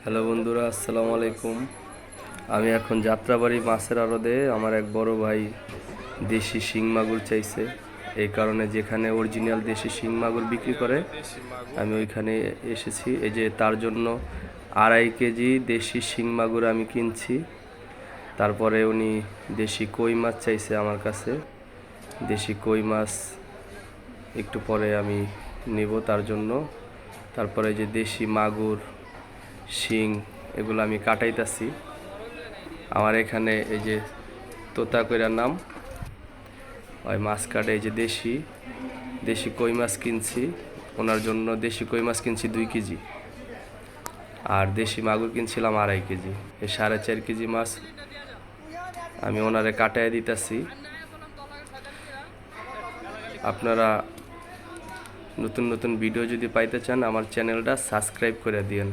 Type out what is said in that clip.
Hello বন্ধুরা, আসসালামু আলাইকুম। আমি এখন যাত্রাবাড়ি মাছের আড়তে। আমার এক বড় ভাই দেশি শিং মাগুর চাইছে, এই কারণে যেখানে অরিজিনাল দেশি শিং মাগুর বিক্রি করে আমি ওইখানে এসেছি। এই যে তার জন্য 2.5 কেজি দেশি শিং মাগুর আমি কিনছি। তারপরে উনি দেশি কই মাছ চাইছে আমার কাছে। দেশি কই মাছ একটু পরে আমি নেব তার জন্য। তারপরে যে দেশি মাগুর, শিং, এগুলো আমি কাটাইতাছি। আমার এখানে এই যে তোতা কইরার নাম ওই মাছ কাটে। এই যে দেশি দেশি কই মাছ কিনছি ওনার জন্য। দেশি কই মাছ কিনছি 2 কেজি, আর দেশি মাগুর কিনছিলাম 2.5 কেজি। এই 4.5 কেজি মাছ আমি ওনারে কাটাই দিতেছি। আপনারা নতুন নতুন ভিডিও যদি পাইতে চান আমার চ্যানেলটা সাবস্ক্রাইব করে দিয়েন।